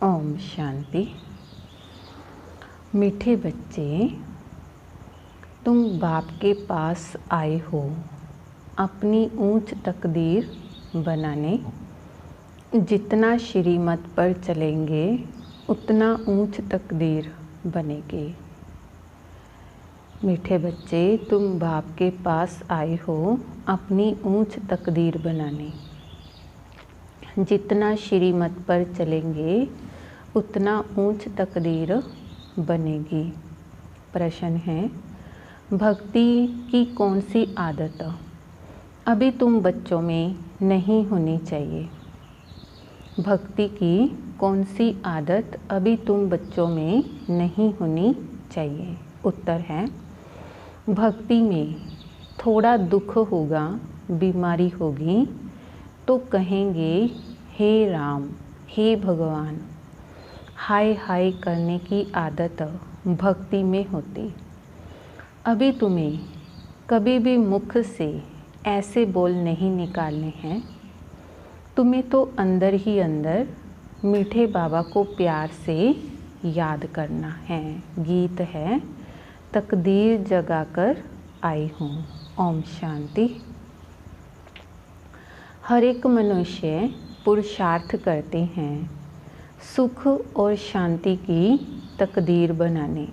ओम शांति। मीठे बच्चे, तुम बाप के पास आए हो अपनी ऊंच तकदीर बनाने। जितना श्रीमत पर चलेंगे उतना ऊंच तकदीर बनेगी। मीठे बच्चे, तुम बाप के पास आए हो अपनी ऊंच तकदीर बनाने। जितना श्रीमत पर चलेंगे उतना ऊंच तकदीर बनेगी। प्रश्न है, भक्ति की कौन सी आदत अभी तुम बच्चों में नहीं होनी चाहिए? भक्ति की कौन सी आदत अभी तुम बच्चों में नहीं होनी चाहिए? उत्तर है, भक्ति में थोड़ा दुख होगा, बीमारी होगी तो कहेंगे हे राम, हे भगवान। हाय हाय करने की आदत भक्ति में होती। अभी तुम्हें कभी भी मुख से ऐसे बोल नहीं निकालने हैं। तुम्हें तो अंदर ही अंदर मीठे बाबा को प्यार से याद करना है। गीत है, तकदीर जगाकर आई हूँ। ओम शांति। हर एक मनुष्य पुरुषार्थ करते हैं सुख और शांति की तकदीर बनाने।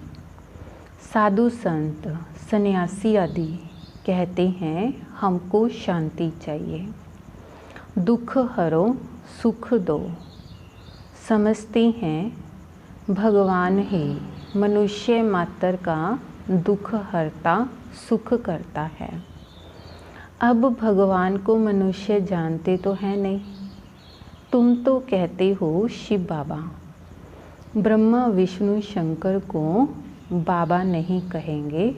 साधु संत सन्यासी आदि कहते हैं हमको शांति चाहिए, दुख हरो सुख दो। समझते हैं भगवान ही मनुष्य मात्र का दुख हरता सुख करता है। अब भगवान को मनुष्य जानते तो हैं नहीं। तुम तो कहते हो शिव बाबा। ब्रह्मा विष्णु शंकर को बाबा नहीं कहेंगे,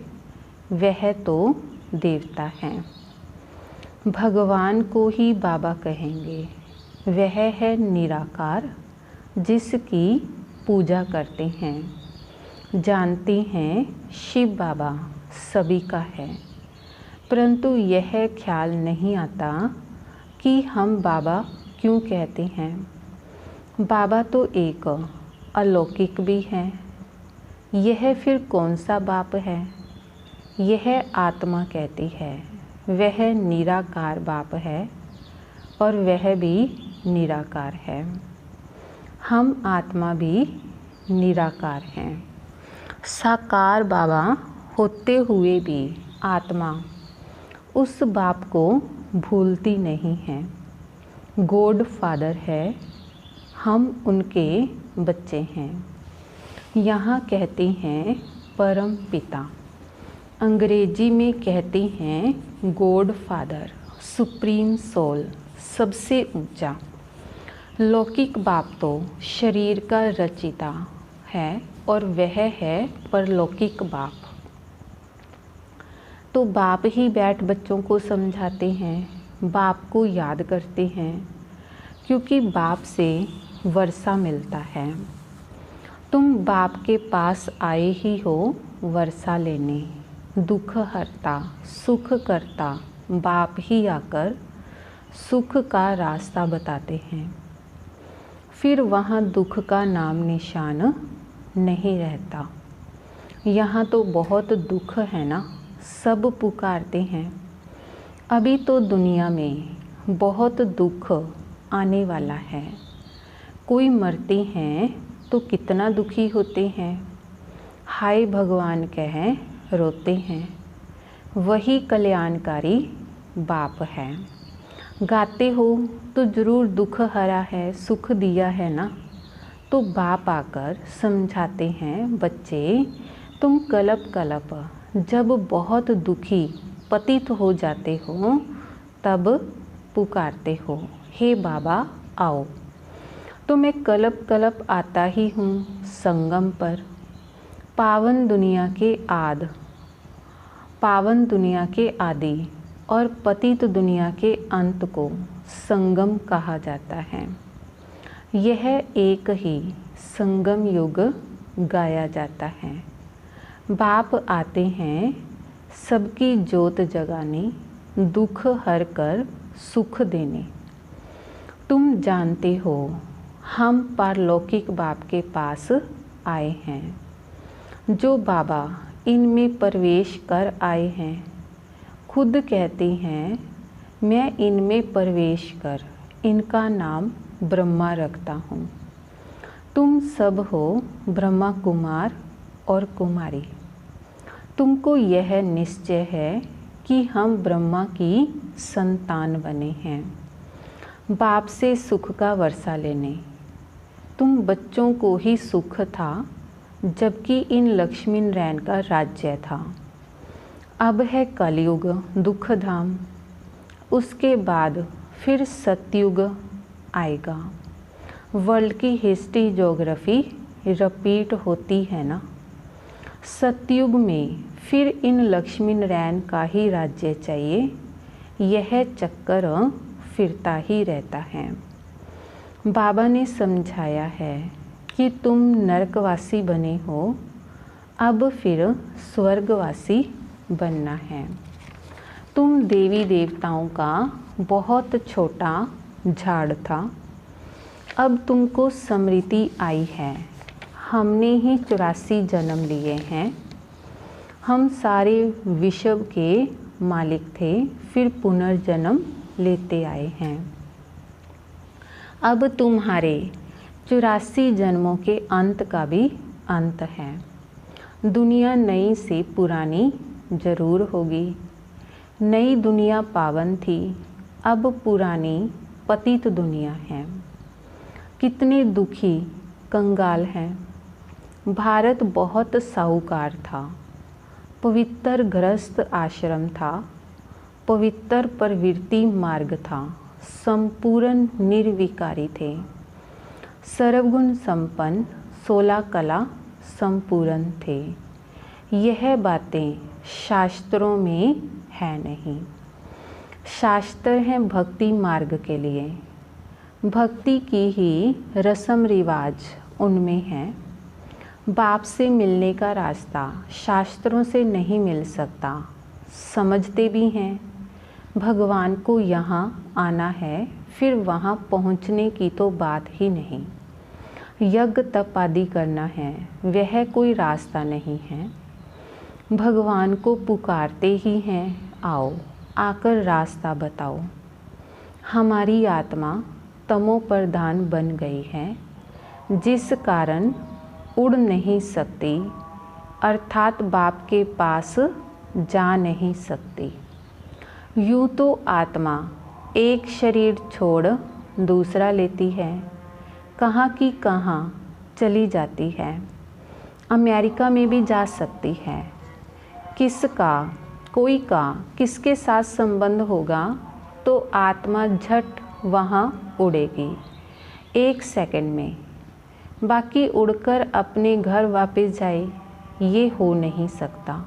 वह तो देवता हैं। भगवान को ही बाबा कहेंगे, वह है निराकार जिसकी पूजा करते हैं। जानते हैं शिव बाबा सभी का है, परंतु यह ख्याल नहीं आता कि हम बाबा क्यों कहते हैं। बाबा तो एक अलौकिक भी है। यह फिर कौन सा बाप है? यह आत्मा कहती है, वह निराकार बाप है और वह भी निराकार है। हम आत्मा भी निराकार हैं। साकार बाबा होते हुए भी आत्मा उस बाप को भूलती नहीं है। गॉड फादर है, हम उनके बच्चे हैं। यहाँ कहते हैं परम पिता, अंग्रेजी में कहते हैं गॉड फादर, सुप्रीम सोल, सबसे ऊंचा। लौकिक बाप तो शरीर का रचिता है और वह है परलौकिक बाप। तो बाप ही बैठ बच्चों को समझाते हैं, बाप को याद करते हैं, क्योंकि बाप से वर्षा मिलता है। तुम बाप के पास आए ही हो वर्षा लेने। दुख हरता सुख करता बाप ही आकर सुख का रास्ता बताते हैं। फिर वहाँ दुख का नाम निशान नहीं रहता। यहाँ तो बहुत दुख है ना, सब पुकारते हैं। अभी तो दुनिया में बहुत दुख आने वाला है। कोई मरते हैं तो कितना दुखी होते हैं, हाय भगवान कह रोते हैं। वही कल्याणकारी बाप है। गाते हो तो ज़रूर दुख हरा है, सुख दिया है ना। तो बाप आकर समझाते हैं, बच्चे तुम कलप कलप जब बहुत दुखी पतित हो जाते हो तब पुकारते हो, हे बाबा आओ। तो मैं कलप कलप आता ही हूँ संगम पर। पावन दुनिया के आदि और पतित दुनिया के अंत को संगम कहा जाता है। यह एक ही संगम युग गाया जाता है। बाप आते हैं सबकी जोत जगाने, दुख हर कर सुख देने। तुम जानते हो हम पारलौकिक बाप के पास आए हैं। जो बाबा इनमें प्रवेश कर आए हैं खुद कहते हैं मैं इनमें प्रवेश कर इनका नाम ब्रह्मा रखता हूँ। तुम सब हो ब्रह्मा कुमार और कुमारी। तुमको यह निश्चय है कि हम ब्रह्मा की संतान बने हैं, बाप से सुख का वर्षा लेने। तुम बच्चों को ही सुख था, जबकि इन लक्ष्मी नारायण का राज्य था। अब है कलयुग दुख धाम, उसके बाद फिर सतयुग आएगा। वर्ल्ड की हिस्ट्री ज्योग्राफी रिपीट होती है ना। सतयुग में फिर इन लक्ष्मी नारायण का ही राज्य चाहिए। यह चक्कर फिरता ही रहता है। बाबा ने समझाया है कि तुम नरकवासी बने हो, अब फिर स्वर्गवासी बनना है। तुम देवी देवताओं का बहुत छोटा झाड़ था, अब तुमको स्मृति आई है। हमने ही 84 जन्म लिए हैं। हम सारे विश्व के मालिक थे, फिर पुनर्जन्म लेते आए हैं। अब तुम्हारे 84 जन्मों के अंत का भी अंत है। दुनिया नई से पुरानी जरूर होगी। नई दुनिया पावन थी, अब पुरानी पतित दुनिया है। कितने दुखी कंगाल हैं। भारत बहुत साहूकार था, पवित्र गृहस्थ आश्रम था, पवित्र प्रवृत्ति मार्ग था, संपूर्ण निर्विकारी थे, सर्वगुण संपन्न, 16 कला संपूर्ण थे। यह बातें शास्त्रों में है नहीं। शास्त्र हैं भक्ति मार्ग के लिए। भक्ति की ही रस्म रिवाज उनमें है। बाप से मिलने का रास्ता शास्त्रों से नहीं मिल सकता। समझते भी हैं भगवान को यहाँ आना है, फिर वहाँ पहुँचने की तो बात ही नहीं। यज्ञ तप आदि करना है, वह कोई रास्ता नहीं है। भगवान को पुकारते ही हैं, आओ आकर रास्ता बताओ। हमारी आत्मा तमो प्रधान बन गई है, जिस कारण उड़ नहीं सकती, अर्थात बाप के पास जा नहीं सकती। यूँ तो आत्मा एक शरीर छोड़ दूसरा लेती है, कहाँ की कहाँ चली जाती है। अमेरिका में भी जा सकती है। किसका कोई का किसके साथ संबंध होगा तो आत्मा झट वहाँ उड़ेगी 1 सेकंड में। बाकी उड़कर अपने घर वापस जाए, ये हो नहीं सकता।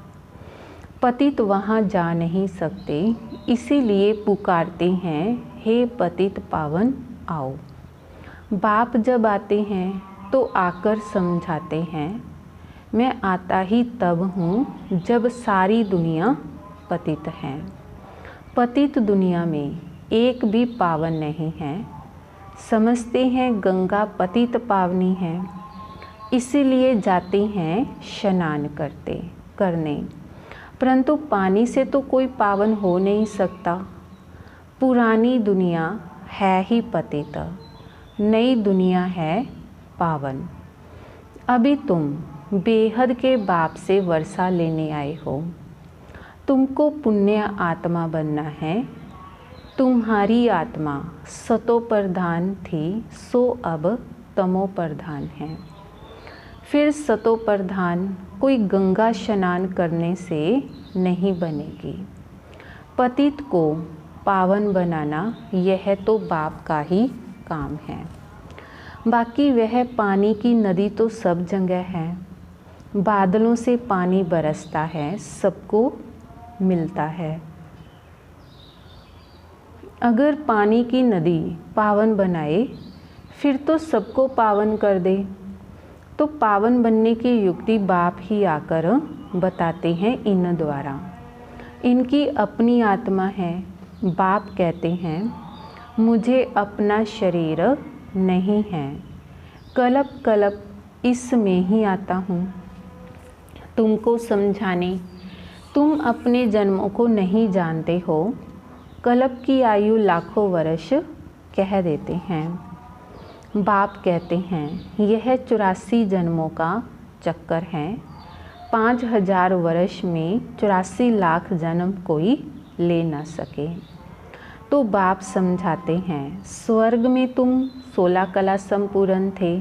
पतित वहाँ जा नहीं सकते, इसीलिए पुकारते हैं, हे पतित पावन आओ। बाप जब आते हैं तो आकर समझाते हैं, मैं आता ही तब हूँ जब सारी दुनिया पतित है। पतित दुनिया में एक भी पावन नहीं है। समझते हैं गंगा पतित पावनी है, इसीलिए जाते हैं स्नान करने। परंतु पानी से तो कोई पावन हो नहीं सकता। पुरानी दुनिया है ही पतित, नई दुनिया है पावन। अभी तुम बेहद के बाप से वर्षा लेने आए हो। तुमको पुण्य आत्मा बनना है। तुम्हारी आत्मा सतो प्रधान थी, सो अब तमो प्रधान है। फिर सतो प्रधान कोई गंगा स्नान करने से नहीं बनेगी। पतित को पावन बनाना यह तो बाप का ही काम है। बाकी वह पानी की नदी तो सब जगह है। बादलों से पानी बरसता है, सबको मिलता है। अगर पानी की नदी पावन बनाए, फिर तो सबको पावन कर दे। तो पावन बनने की युक्ति बाप ही आकर बताते हैं इन द्वारा। इनकी अपनी आत्मा है। बाप कहते हैं, मुझे अपना शरीर नहीं है। कल्प कल्प इसमें ही आता हूँ तुमको समझाने। तुम अपने जन्मों को नहीं जानते हो। कल्प की आयु लाखों वर्ष कह देते हैं। बाप कहते हैं यह 84 जन्मों का चक्कर है। 5000 वर्ष में 84 लाख जन्म कोई ले ना सके। तो बाप समझाते हैं स्वर्ग में तुम 16 कला संपूर्ण थे,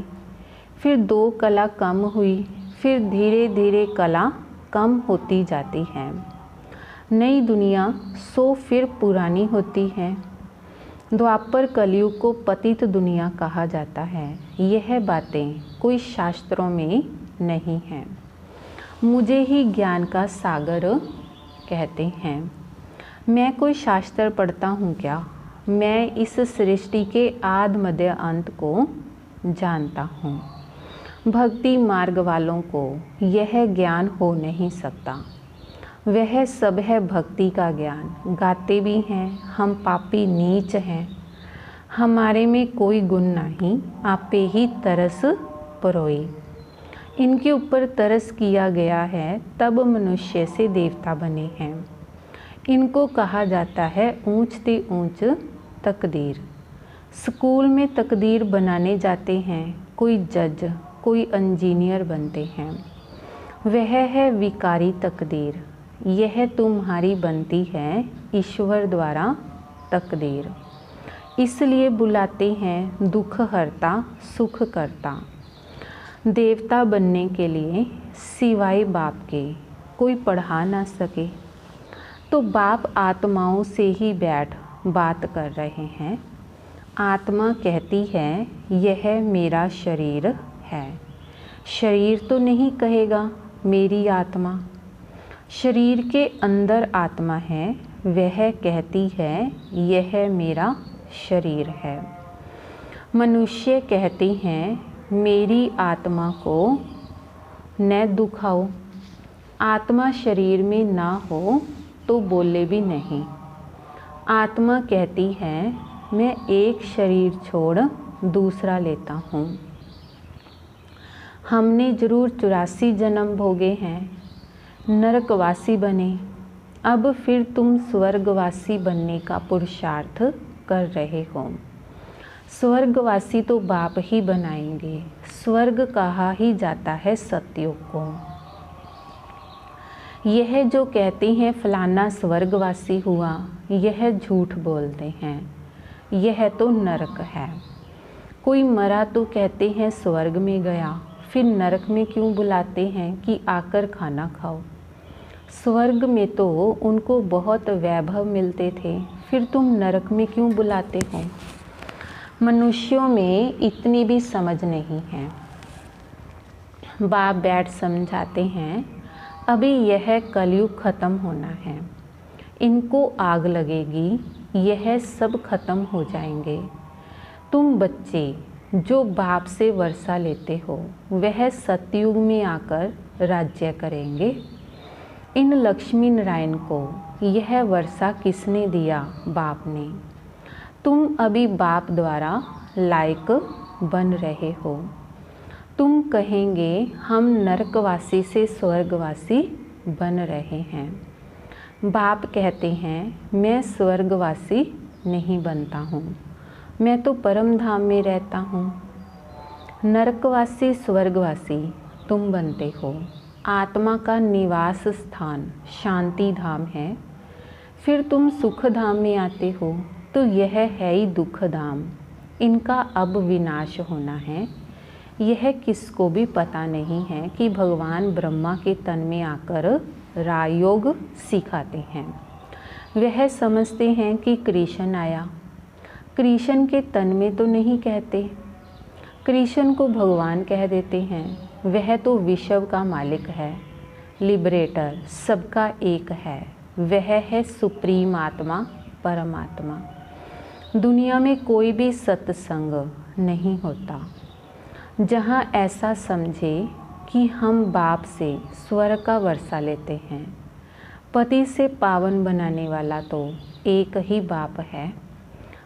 फिर 2 कला कम हुई, फिर धीरे धीरे कला कम होती जाती है। नई दुनिया सो फिर पुरानी होती है। द्वापर कलयुग को पतित दुनिया कहा जाता है। यह बातें कोई शास्त्रों में नहीं हैं, मुझे ही ज्ञान का सागर कहते हैं। मैं कोई शास्त्र पढ़ता हूँ क्या? मैं इस सृष्टि के आदि मध्य अंत को जानता हूँ। भक्ति मार्ग वालों को यह ज्ञान हो नहीं सकता। वह सब है भक्ति का ज्ञान। गाते भी हैं हम पापी नीच हैं, हमारे में कोई गुण नहीं, आपे ही तरस परोई। इनके ऊपर तरस किया गया है तब मनुष्य से देवता बने हैं। इनको कहा जाता है ऊंच ते ऊंच तकदीर। स्कूल में तकदीर बनाने जाते हैं, कोई जज कोई इंजीनियर बनते हैं। वह है विकारी तकदीर। यह तुम्हारी बनती है ईश्वर द्वारा तकदीर। इसलिए बुलाते हैं दुख हरता सुख करता। देवता बनने के लिए सिवाय बाप के कोई पढ़ा ना सके। तो बाप आत्माओं से ही बैठ बात कर रहे हैं। आत्मा कहती है यह मेरा शरीर है। शरीर तो नहीं कहेगा मेरी आत्मा। शरीर के अंदर आत्मा है, वह कहती है यह मेरा शरीर है। मनुष्य कहते हैं मेरी आत्मा को न दुखाओ। आत्मा शरीर में ना हो तो बोले भी नहीं। आत्मा कहती है मैं एक शरीर छोड़ दूसरा लेता हूँ। हमने जरूर 84 जन्म भोगे हैं, नरकवासी बने। अब फिर तुम स्वर्गवासी बनने का पुरुषार्थ कर रहे हो। स्वर्गवासी तो बाप ही बनाएंगे। स्वर्ग कहा ही जाता है सतयुग को। यह जो कहते हैं फलाना स्वर्गवासी हुआ, यह झूठ बोलते हैं। यह तो नरक है। कोई मरा तो कहते हैं स्वर्ग में गया, फिर नरक में क्यों बुलाते हैं कि आकर खाना खाओ। स्वर्ग में तो उनको बहुत वैभव मिलते थे, फिर तुम नरक में क्यों बुलाते हो। मनुष्यों में इतनी भी समझ नहीं है। बाप बैठ समझाते हैं अभी यह कलयुग खत्म होना है। इनको आग लगेगी, यह सब खत्म हो जाएंगे। तुम बच्चे जो बाप से वर्षा लेते हो वह सतयुग में आकर राज्य करेंगे। इन लक्ष्मी नारायण को यह वर्षा किसने दिया? बाप ने। तुम अभी बाप द्वारा लायक बन रहे हो। तुम कहेंगे हम नरकवासी से स्वर्गवासी बन रहे हैं। बाप कहते हैं मैं स्वर्गवासी नहीं बनता हूँ, मैं तो परम धाम में रहता हूँ। नरकवासी स्वर्गवासी तुम बनते हो। आत्मा का निवास स्थान शांति धाम है, फिर तुम सुख धाम में आते हो तो यह है ही दुख धाम। इनका अब विनाश होना है। यह किसको भी पता नहीं है कि भगवान ब्रह्मा के तन में आकर रायोग सिखाते हैं। वह समझते हैं कि कृष्ण आया। कृष्ण के तन में तो नहीं कहते, कृष्ण को भगवान कह देते हैं। वह तो विश्व का मालिक है, लिबरेटर, सबका एक है। वह है सुप्रीम आत्मा, परमात्मा। दुनिया में कोई भी सत्संग नहीं होता जहाँ ऐसा समझे कि हम बाप से स्वर्ग का वर्षा लेते हैं। पति से पावन बनाने वाला तो एक ही बाप है।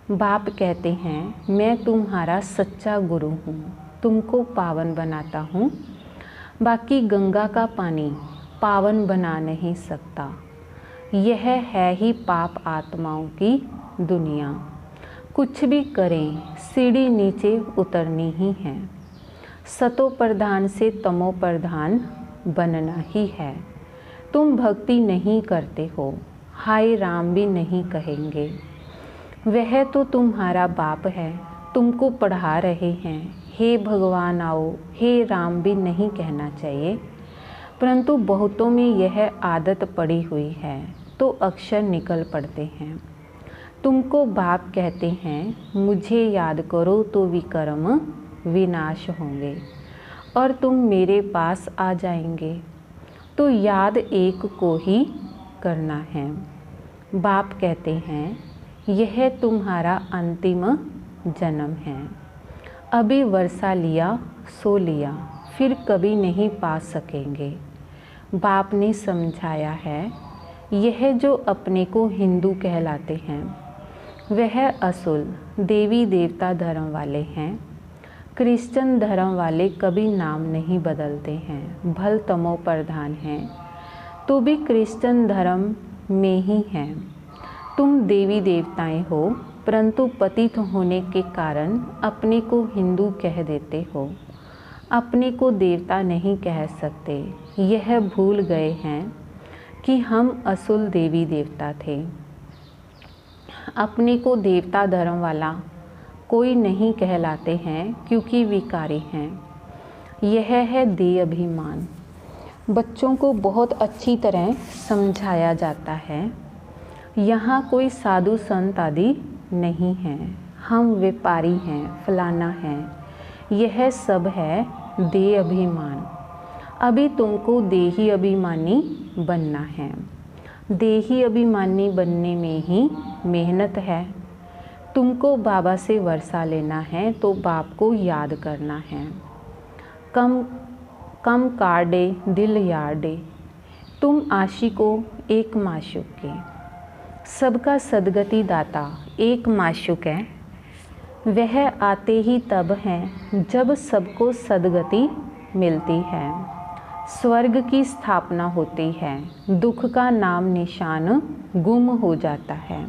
बाप कहते हैं मैं तुम्हारा सच्चा गुरु हूँ, तुमको पावन बनाता हूँ, बाकी गंगा का पानी पावन बना नहीं सकता। यह है ही पाप आत्माओं की दुनिया। कुछ भी करें सीढ़ी नीचे उतरनी ही है। सतो प्रधान से तमो प्रधान बनना ही है। तुम भक्ति नहीं करते हो, हाय राम भी नहीं कहेंगे। वह तो तुम्हारा बाप है, तुमको पढ़ा रहे हैं, हे भगवान आओ, हे राम भी नहीं कहना चाहिए। परंतु बहुतों में यह आदत पड़ी हुई है तो अक्षर निकल पड़ते हैं। तुमको बाप कहते हैं मुझे याद करो तो विकर्म विनाश होंगे और तुम मेरे पास आ जाएंगे। तो याद एक को ही करना है। बाप कहते हैं यह तुम्हारा अंतिम जन्म है। अभी वर्षा लिया सो लिया, फिर कभी नहीं पा सकेंगे। बाप ने समझाया है यह जो अपने को हिंदू कहलाते हैं वह असूल देवी देवता धर्म वाले हैं। क्रिश्चियन धर्म वाले कभी नाम नहीं बदलते हैं, भल तमो प्रधान हैं तो भी क्रिश्चियन धर्म में ही हैं। तुम देवी देवताएं हो, परंतु पतित होने के कारण अपने को हिंदू कह देते हो, अपने को देवता नहीं कह सकते। यह भूल गए हैं कि हम असुल देवी देवता थे। अपने को देवता धर्म वाला कोई नहीं कहलाते हैं क्योंकि विकारी हैं। यह है देह अभिमान। बच्चों को बहुत अच्छी तरह समझाया जाता है। यहाँ कोई साधु संत आदि नहीं हैं, हम व्यापारी हैं, फलाना हैं। यह सब है देह अभिमान। अभी तुमको देही अभिमानी बनना है। देही अभिमानी बनने में ही मेहनत है। तुमको बाबा से वर्षा लेना है तो बाप को याद करना है। कम कम काटे दिल यार्डे, तुम आशिको एक माशुक के। सबका सदगति दाता एक माशुक है। वह आते ही तब हैं जब सबको सदगति मिलती है। स्वर्ग की स्थापना होती है, दुख का नाम निशान गुम हो जाता है।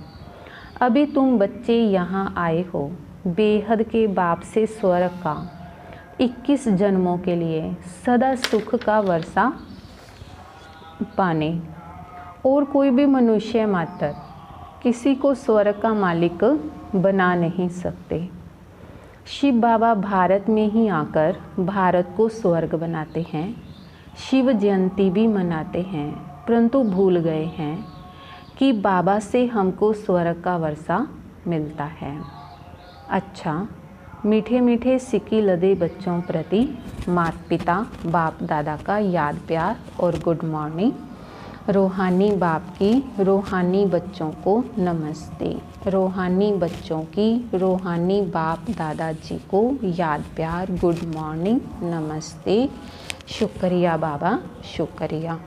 अभी तुम बच्चे यहाँ आए हो बेहद के बाप से स्वर्ग का 21 जन्मों के लिए सदा सुख का वर्षा पाने। और कोई भी मनुष्य मात्र किसी को स्वर्ग का मालिक बना नहीं सकते। शिव बाबा भारत में ही आकर भारत को स्वर्ग बनाते हैं। शिव जयंती भी मनाते हैं, परंतु भूल गए हैं कि बाबा से हमको स्वर्ग का वर्षा मिलता है। अच्छा, मीठे मीठे सिक्की लदे बच्चों प्रति माता पिता बाप दादा का याद प्यार और गुड मॉर्निंग। रूहानी बाप की रूहानी बच्चों को नमस्ते। रूहानी बच्चों की रूहानी बाप दादाजी को याद प्यार गुड मॉर्निंग नमस्ते। शुक्रिया बाबा, शुक्रिया।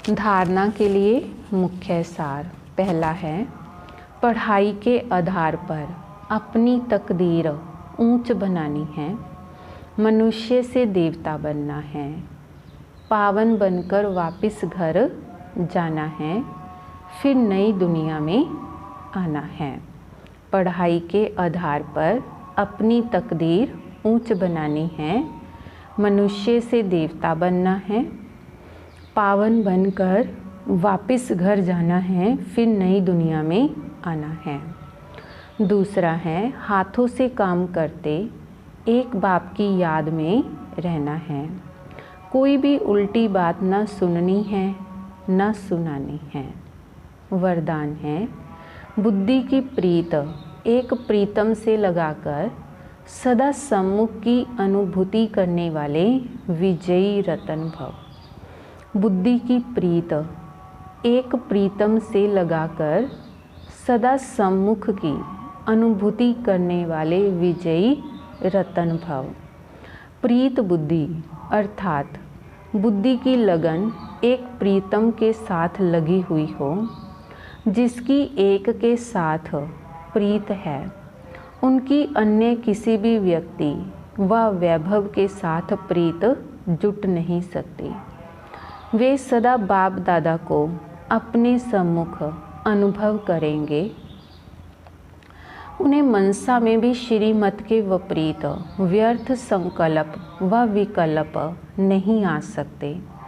धारणा के लिए मुख्य सार पहला है, पढ़ाई के आधार पर अपनी तकदीर ऊंच बनानी है। मनुष्य से देवता बनना है। पावन बनकर वापस घर जाना है, फिर नई दुनिया में आना है। पढ़ाई के आधार पर अपनी तकदीर ऊंच बनानी है। मनुष्य से देवता बनना है। पावन बनकर वापस घर जाना है, फिर नई दुनिया में आना है। दूसरा है, हाथों से काम करते एक बाप की याद में रहना है। कोई भी उल्टी बात न सुननी है न सुनानी है। वरदान है, बुद्धि की प्रीत एक प्रीतम से लगाकर सदा सम्मुख की अनुभूति करने वाले विजयी रतन भव। बुद्धि की प्रीत एक प्रीतम से लगाकर सदा सम्मुख की अनुभूति करने वाले विजयी रतन भव। प्रीत बुद्धि अर्थात बुद्धि की लगन एक प्रीतम के साथ लगी हुई हो, जिसकी एक के साथ प्रीत है। उनकी अन्य किसी भी व्यक्ति व वैभव के साथ प्रीत जुट नहीं सकती। वे सदा बाप दादा को अपने सम्मुख अनुभव करेंगे। उन्हें मनसा में भी श्रीमत के विपरीत व्यर्थ संकल्प व विकल्प नहीं आ सकते।